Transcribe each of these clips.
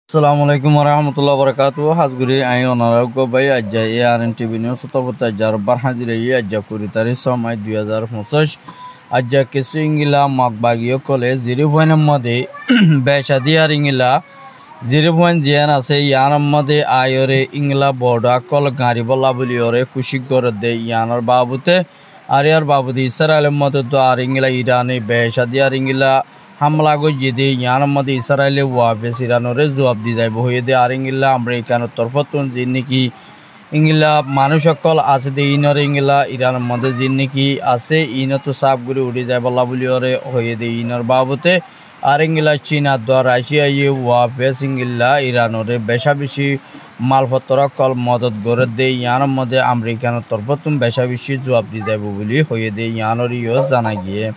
আসসালামু আলাইকুম ওরহামতুল্লাহ বরকাতু হাজগুড়ি আই অনারোগ্য ভাই আজ্জা ARN টিভি নিউজ তবত আজ্জার বার হাজির আজ্জা কুড়ি তারিখ সময় 2025 আজ্জা কিছু ইংলা মগবাগীয় কলে জিরো পয়েন্টের মধ্যে বেসাদিয়ার ইংলা জিরো পয়েন্ট জিয়ান আছে ইয়ার মধ্যে আয়রে ইংলা বড়া কল গাড়ি বলা বলি ওরে খুশি করে দে ইয়ানোর বাবুতে আর ইয়ার বাবুতে ইসরায়েলের মধ্যে তো আর ইংলা ইরানে বেসাদিয়ার ইংলা হামলা গিয়ে ইয়ার মধ্যে ইসরায়েলে ওয়াফেস ইরানোরে জবাব দি যাইব হয়ে দে আর ইংলা আমেরিকানোর তরফতুন যে নাকি ইংলা মানুষ সকল আছে দে ইনর ইংলা ইরানের মধ্যে যে নাকি আছে ইনত সাপ করে উঠে যায় বলা বলি ওরে হয়ে দে ইনর বাবতে আর ইংলা চীনা দ্বার রাশিয়া ওয়াফেস ইংলা ইরানোরে বেশা বেশি মালপত্র কল মদত করে দে ইয়ার মধ্যে আমেরিকানোর তরফতুন বেশা বেশি জবাব দি যাইব বলে হয়ে দে ইয়ানোর জানা গিয়ে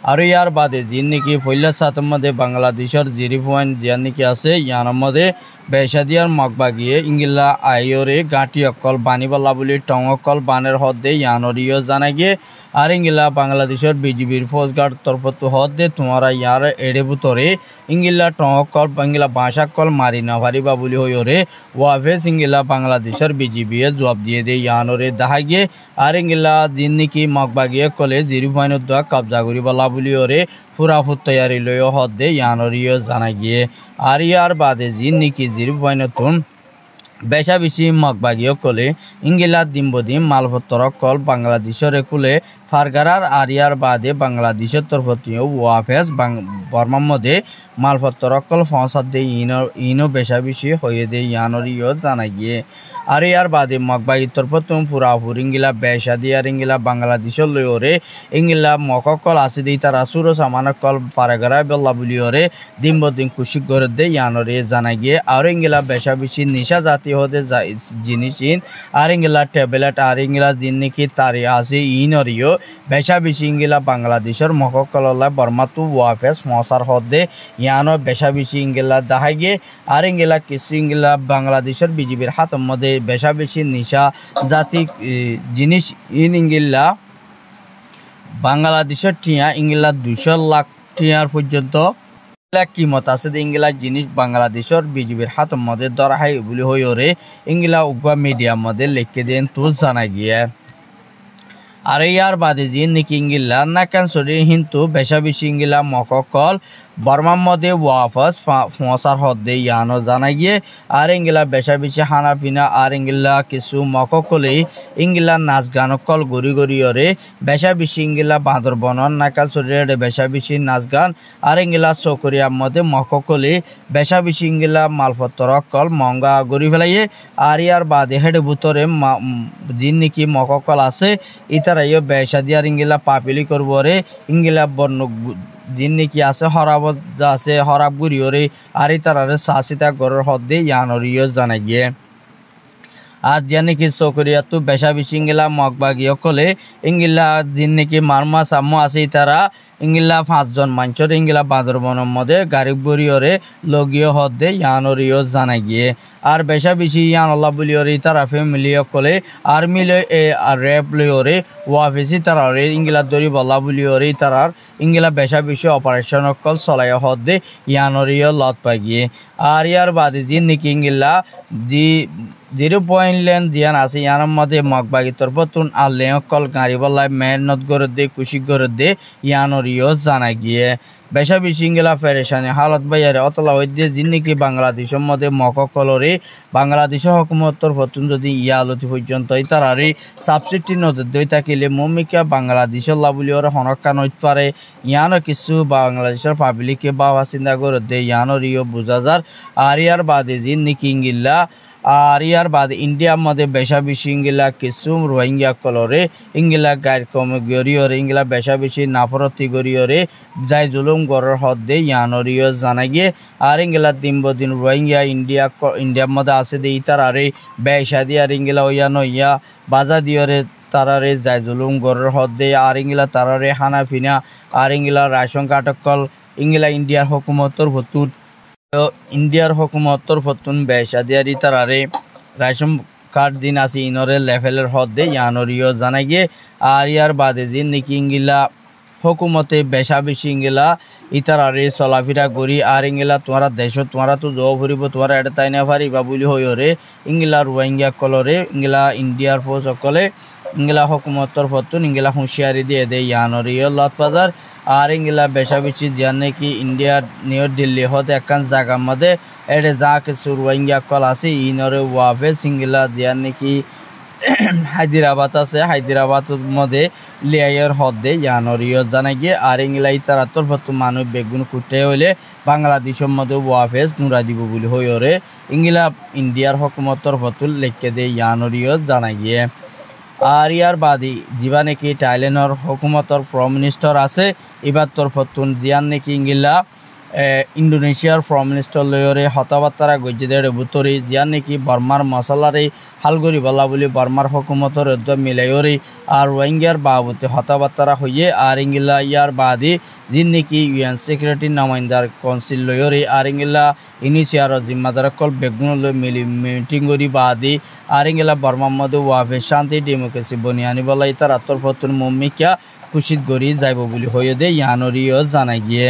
আর ইয়ার বাদে যে নাকি পয়লা সাতের মধ্যে বাংলাদেশের জিরো পয়েন্ট যে নাকি আছে ইয়ার মধ্যে বেসাদিয়ার মগবাগিয়ে ইংলা আইয়রে গাঁটি অকল বানিবলা বলে টং অকল বানের হদে ইয়ানরিও জানা গিয়ে আর ইংলা বাংলাদেশের বিজিবির ফৌজগার্ড তরফত হদে তোমারা ইয়ার এড়ে বুতরে ইংলা টং অকল ইংলা বাঁশা কল মারি না পারিবা বলি হইরে ওয়াফেস ইংলা বাংলাদেশের বিজিবি জবাব দিয়ে দে ইয়ানরে দেখা গিয়ে আর ইংলা দিন নাকি মগবাগিয়ে কলে জিরো পয়েন্ট দোয়া কবজা করি বলা বলি ওরে ফুরাফুত তৈয়ারি লয় হদে ইয়ানরিও জানা গিয়ে আর ইয়ার বাদে জিন নাকি জিরো পয়েন্ট বেশা বেশি মগবাগীয় কলে ইংলা দিম্বদিম মালপত্র কল বাংলাদেশের কুলে ফারগারার আরিয়ার বাদে বাংলাদেশের তরফতীয় ওয়াফেস বর্মার মধ্যে মালপত্র কল ফসাদ দে ইনো বেশা বেশি হয়ে দে ইয়ানরিও জানা গিয়ে আর ইয়ার বাদে মগবাগী তরফতুম পুরাপুর ইংলা বেশা দিয়ার ইংলা বাংলাদেশের লয়রে ইংলা মককল আছে দে তারা সুরো সামান কল ফারগারা বেল্লা বলিওরে দিম্বদিন খুশি করে দে ইয়ানরে জানা গিয়ে আর ইংলা বেশা বেশি নিশা জাতি হতে জিনিস আর ইংলা ট্যাবলেট আর ইংলা দিন নাকি তারি আছে ইনরিও বেশা বেশি ইংলা বাংলাদেশের মককললা বর্মাতু ওয়াফেস মশার হদে ইয়ানো বেশা বেশি ইংলা দেখা গিয়ে আর ইংলা কিছু ইংলা বাংলাদেশের বিজিবির হাতের মধ্যে বেশা বেশি নিশা জাতি জিনিস ইংলা বাংলাদেশের টিয়া ইংলা 200 লাখ টিয়ার পর্যন্ত কিমত আছে ইংলা জিনিস বাংলাদেশের বিজিবির হাতের মধ্যে ধরা হয় বলে হইরে ইংলা উগা মিডিয়ার মধ্যে লিখে দেন তো জানা গিয়ে আর ইয়ার বাদে যে নাকি ইংলা নাকান সরি কিন্তু বেশা বেশি ইংলা মককল বর্মার মধ্যে ওয়াফাস ফসার হদে ইয়ানো জানা গিয়ে আর ইংলা বেশা বেশি হানা পিনা আর ইংলা কিছু মককলে ইংলা নাচ গান কল গড়ি গড়িয়রে বেশা বেশি ইংলা বাঁদর বনন নাকাল শরীরে বেশা বেশি নাচ গান আর ইংলা চকরিয়ার মধ্যে মককলে বেশা বেশি ইংলা মালপত্র কল মঙ্গা গড়ি ফেলাইয়ে আর ইয়ার বাদে হেডে ভিতরে যে নাকি মককল আছে ইতারাইও বেশা দিয়ার ইংলা পাপিলি করবো রে ইংলা বর্ণ জিন নাকি আছে হরাব আছে হরাব গুড়িওরে আর তারারে সাসিতা গরের হদে ইয়ানরিও জানা গিয়ে আর যে নাকি চকরিয়া তো বেশা বেশি ইংলা মগবাগীয় কলে ইংলা জিন নাকি মারমা সাম্মু আছে তারা ইংলা 5 জন মানুষের ইংলা বাঁদরবনের মধ্যে গাড়ি বরিয়রে লগীয় হদে ইয়ানরিও জানা গিয়ে আর বেশা বেশি ইয়ানল্লা বলিওরে তারা ফ্যামিলি কলে আর্মি লয় আর র্যাব লয়রে ওয়াফেসি তারারে ইংলা দরি বলা বলিওরে তারার ইংলা বেশা বেশি অপারেশন কল চলাই হদে ইয়ানরিও লত পাই গিয়ে আর ইয়ার বাদে যে নাকি ইংলা যে 0 পয়েন্ট লেন জিয়ান আছে ইয়ার মধ্যে মগবাগী তরফতুন আর লেন কল গাড়ি বলায় মেহনত করে দে খুশি করে দে ইয়ানরিও জানা গিয়ে বেশা বেশি ইংলা পেরেশানি হালত বাইরে অতলা হইতে যে নাকি বাংলাদেশের মধ্যে মককলরে বাংলাদেশের হকুমতর ফতুন যদি ইয়ালতি পর্যন্ত তারারে সাবসিডি নজর দই থাকিলে মমিকা বাংলাদেশের লাবলি ওরা হনকা নইতে পারে ইয়ানো কিছু বাংলাদেশের পাবলিকে বাবা চিন্তা করে দে ইয়ানরিও বোঝা যার আর ইয়ার বাদে যে নাকি ইংলা আর ইয়ার বাদে ইন্ডিয়ার মধ্যে বেশা বেশি ইংলা কিছু রোহিঙ্গা কলরে ইংলা গায়ের কমে গড়িয়রে ইংলা বেশা বেশি নাফরতি গড়িয়রে যাই জুলুম গড়ের হদে ইয়ানরিও জানা গিয়ে আর ইংলা দিন রোহিঙ্গা ইন্ডিয়ার মধ্যে আছে দে তারারে বেশা দিয়ে আর ইংলা ইয়ানো ইয়া বাজা দিয়রে তারারে যাই জুলুম গড়ের হদে আর ইংলা তারারে হানা ফিনা আর ইংলা রাশন কাটকল ইংলা ইন্ডিয়ার হুকুমতর ভতুন ইন্ডিয়ার হুকুমতর ফতুন বেশা দিয়ারি তারারে রাশন কার্ড দিন আছে ইনরে লেভেলের হদে ইয়ানরিও জানা গিয়ে আর ইয়ার বাদে দিন নাকি ইংলা হুকুমতে বেশা বেশি ইংলা ইতারারে চলাফিরা করি আর ইংলা তোমারা দেশ তোমারা তো জব ফুরিব তোমারা এটা তাই না পারিবা বলি হইরে ইংলা রোহিঙ্গা কলরে ইংলা ইন্ডিয়ার ফৌজ সকলে ইংলা হুকুমতর ফতুন ইংলা হুঁশিয়ারি দিয়ে দেয় ইয়ানরিয় লতবাজার আর ইংলা বেশা বেশি জিয়ান কি ইন্ডিয়ার নিউ দিল্লি হতে একখান জায়গার মধ্যে এটা যা কিছু রোহিঙ্গা কল আছে ইনরে ওয়াফে সিংলা জিয়ান কি হায়দ্রাবাদ আছে হায়দ্রাবাদের মধ্যে লেয়ার হদে ইয়ানরিয় জানা গিয়ে আর ইংলা ইতারাতর ফতু মানুষ বেগুন কুটে হইলে বাংলাদেশের মধ্যে ওয়াফেজ নুরা দিব বলি হইরে ইংলা ইন্ডিয়ার হুকুমতর ফতুল লেখকে দে ইয়ানরিয় জানা গিয়ে আর ইয়ার বাদী যিবা নাকি থাইল্যান্ডর হুকুমতর প্রাইম মিনিস্টার আছে এবার তোর ফতুন জিয়ান নাকি ইংলা ইন্ডোনেশিয়ার প্রাইম মিনিস্টার লয়রে হতাবার্তারা গজ্জিদের বুতরি জিয়ান নাকি বর্মার মশলারে হালগরি বলা বলি বর্মার হুকুমতর মিলাইরে আর রোহিঙ্গার বাবতে হতাবার্তারা হইয়ে আর ইংলা ইয়ার বাদী যিন নাকি ইউএন সিকিউরিটি নামাইন্দার কাউন্সিল লয়রে আর ইংলা ইনিশিয়ার জিম্মাদার কল বেগুন মিলি মিটিং করি বাদী আর ইংলা বর্মার মধ্যে ওয়াফে শান্তি ডেমোক্রেসি বনিয়ানি বলা ইতার আত্মর ফতুন মম্মিকা খুশিত গড়ি যাইব বলি হয়ে দে ইয়ানরিও জানাই গিয়ে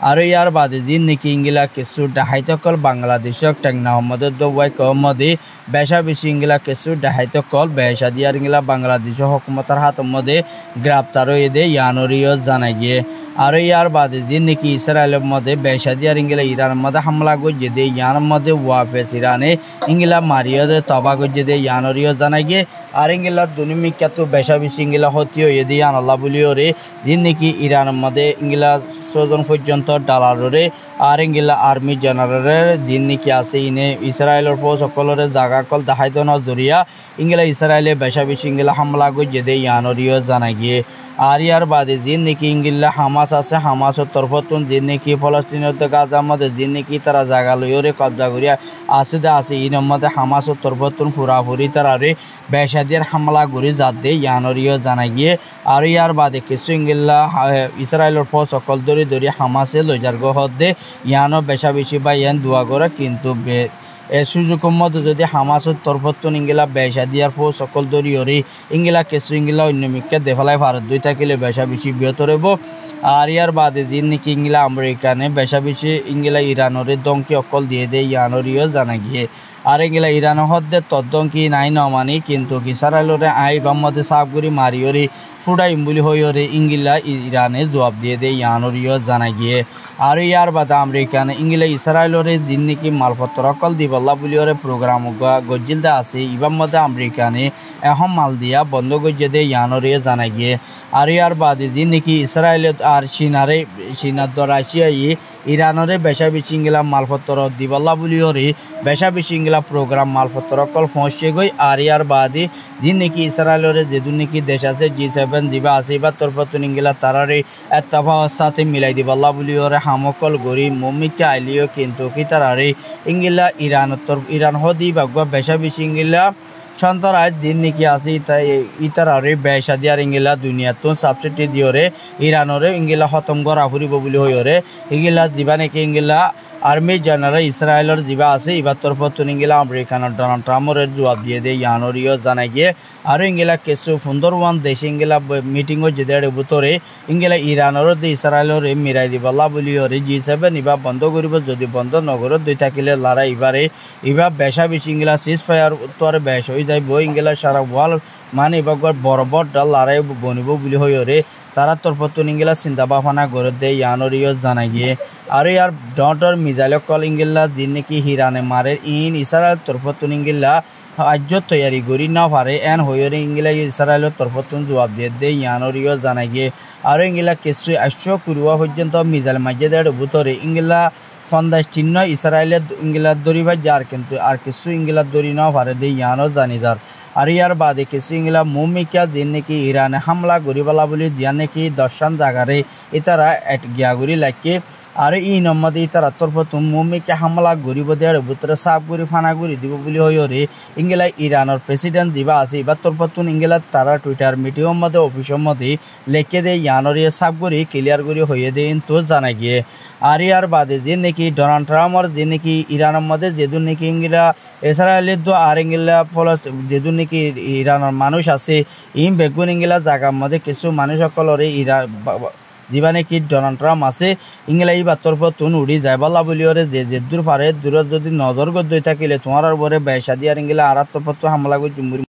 আর ইয়ার বাদে যিন নাকি ইংলা কিছু ডাহাইতকল বাংলাদেশক টেকনা আহমদের দোয়াই কহমদে বেশা বেশি ইংলা কিছু ডাহাইতকল বেশা দিয়ার ইংলা বাংলাদেশ হকুমতার হাতের মধ্যে গ্রেপ্তার হয়ে দে ইয়ানরিও জানাই গিয়ে আর ইয়ার বাদে যিন নাকি ইসরায়েলের মধ্যে বেশা দিয়ার ইংলা ইরানের মধ্যে হামলা করছে দে ইয়ানের মধ্যে ওয়াফেস ইরানে ইংলা মারিও দে তবা করছে দে ইয়ানরিও জানাই গিয়ে আর ইংলা দুনিমিকা তো বেশা বেশি ইংলা হতি হয়ে দে ইয়ানল্লাহ বলিও রে যিন নাকি ইরানের মধ্যে ইংলা 6 জন পর্যন্ত ডালারে আর ইংলা আর্মি জেনারেলের যিন নাকি আছে ইনে ইসরায়েলের ফৌজ সকলের জায়গা কল দাহাইত নজরিয়া ইংলা ইসরায়েলে বেশা বেশি ইংলা হামলা করছে দে ইয়ানরিও জানাই গিয়ে আর ইয়ার বাদে যিন নাকি ইংলা হামাস আছে হামাসের তরফতুন যিন নাকি ফলস্তিনের গাজার মধ্যে যিন নাকি তারা জায়গা লইরে কবজা করিয়া আছে দে আছে ইনের মধ্যে হামাসের তরফতুন পুরাপুরি তারারে বেশা দিয়ার হামলা করি যাতে ইয়ানরিও জানাই গিয়ে আর ইয়ার বাদে কিছু ইংলা ইসরায়েলের ফৌজ সকল দরি দরি হামাসে লইজার গহদে ইয়ানো বেশা বেশি বা ইয়ান দোয়া করে কিন্তু এ সুযোগের মধ্যে যদি হামাসের তরফতুন ইংলা বেশা দিয়ার ফৌজ সকল দরিয়রে ইংলা কিছু ইংলা অন্যমিকা দেফালায় ভারত দুই থাকিলে বেশা বেশি বৃহত্তর হইব আর ইয়ার বাদে যিন নাকি ইংলা আমেরিকানে বেশা বেশি ইংলা ইরানরে দঙ্কি অকল দিয়ে দেয় ইয়ানরিও জানা গিয়ে আর ইংলা ইরান হদ্দে তদ্দঙ্কি নাই নমানি কিন্তু ইসরায়েলরে আইবার মধ্যে সাবগুড়ি মারিয়রি ফুডাইম বলি হইরে ইংলা ইরানে জবাব দিয়ে দেয় ইয়ানরিও জানা গিয়ে আর ইয়ার বাদে আমেরিকানে ইংলা ইসরায়েলরে যিন নাকি মালপত্র অকল দিবল্লা বলিওরে প্রোগ্রাম গজ্জিলদা আছে ইবার মধ্যে আমেরিকানে এখন মাল দিয়া বন্ধ গজ্জে দেয় ইয়ানরিও জানা গিয়ে আর ইয়ার বাদে যিন নাকি ইসরায়েলের আর চীনার রাশিয়াই ইরানরে বেশা বেশি ইংলা মালপত্র দিবল্লা বলিওরে বেশা বেশি ইংলা প্রোগ্রাম মালপত্র অকল পৌঁছে গই আর ইয়ার বাদে যিন নাকি ইসরায়েলরে যেদুন নাকি দেশ আছে G7 দিবা আছে এবার তরফতুন ইংলা তারারে এত্তাফাওয়ার সাথে মিলাই দিবল্লা বলিওরে হামকল গরি মমিকা আইলিও কিন্তু কি তারারে ইংলা ইরান হদি বাগবা বেশা বেশি ইংলা সন্তরাজ যিন নাকি আছে ইতারারে বেশা দিয়ার ইংলা দুনিয়াতো সাবসিডি দিওরে ইরানরে ইংলা খতম করা ফুরিব বলি হইরে ইংলা দিবা নাকি ইংলা আর্মি জেনারেল ইসরায়েলের দিবা আছে এবার তরফতুন ইংলা আমেরিকানের ডোনাল্ড ট্রাম্পের জবাব দিয়ে দেয় ইয়ানরিও জানাই গিয়ে আর ইংলা কিছু সুন্দরবন দেশ ইংলা মিটিং যেদের ভিতরে ইংলা ইরানের দিয়ে ইসরায়েলের মিরাই দিবল্লা বলি হরে G7 এবার বন্ধ করিব যদি বন্ধ নগরের দুই থাকিলে লড়াই এবার বেশা বেশি ইংলা সিজ ফায়ার উত্তরে বেশ হয়ে যাইব ইংলা সারা ওয়াল মানে এবার বড় বড় ডাল লড়াই বনিব বলি হইরে তারা তরফতুন ইংলা চিন্তা ভাবনা করে দেয় ইয়ানরিও জানাই গিয়ে আর ইয়ার ডটর মিজাইল কল ইংলা দিন নাকি হিরানে মারে ইন ইসরায়েল তরফতুন ইংলা আজ্য তৈয়ারি করি না পারে এন হইরে ইংলা ইসরায়েলের তরফতুন জবাব দিয়ে দেয় ইয়ানরিও জানাই গিয়ে আর ইংলা কিছু 800 কুড়িয়া পর্যন্ত মিজাইল মাঝেদের ভিতরে ইংলা 50 চিহ্ন ইসরায়েলের ইংলা দরিবার যার কিন্তু আর কিছু ইংলা দরি না পারে দেয় ইয়ানো জানিদার আর ইয়ার বাদে কিছু ইংলা মমিকা দিন নাকি ইরানে হামলা গরিবালা বলি জিয়া নাকি দর্শন জাগারে ইতারা গিয়াগুড়ি লাগে আর ই নম্মদে ইতারা তরফতুন মমিকা হামলা গরিব দেয়ার ভিতরে সাপ গরি ফানা গরি দিব বলি হইরে ইংলা ইরানের প্রেসিডেন্ট দিবা আছে এবার তরফতুন ইংলা তারা টুইটার মিডিয়ার মধ্যে অফিসের মধ্যে লেখে দেয় ইয়ানরিয়া সাপ গরি ক্লিয়ার গরি হয়ে দেয় তো জানা গিয়ে আর ইয়ার বাদে যে নাকি ডোনাল্ড ট্রাম্পর যে নাকি ইরানের মধ্যে যেদুন নাকি ইংলা ইসরায়েলের দো আর ইংলা ফলস যেদুন নাকি ইরানের মানুষ আছে ইম বেগুন ইংলা জায়গার মধ্যে কিছু মানুষ সকলরে জীবানে কি ডোনাল্ড ট্রাম্প আছে ইংলা এই বাতর পর তুন উড়ি যায় বলা বলিওরে যে দূর পারে দূর যদি নজর গদ্দই থাকিলে তোমার বরে ব্যয়সা দিয়ার ইংলা আর হামলা করে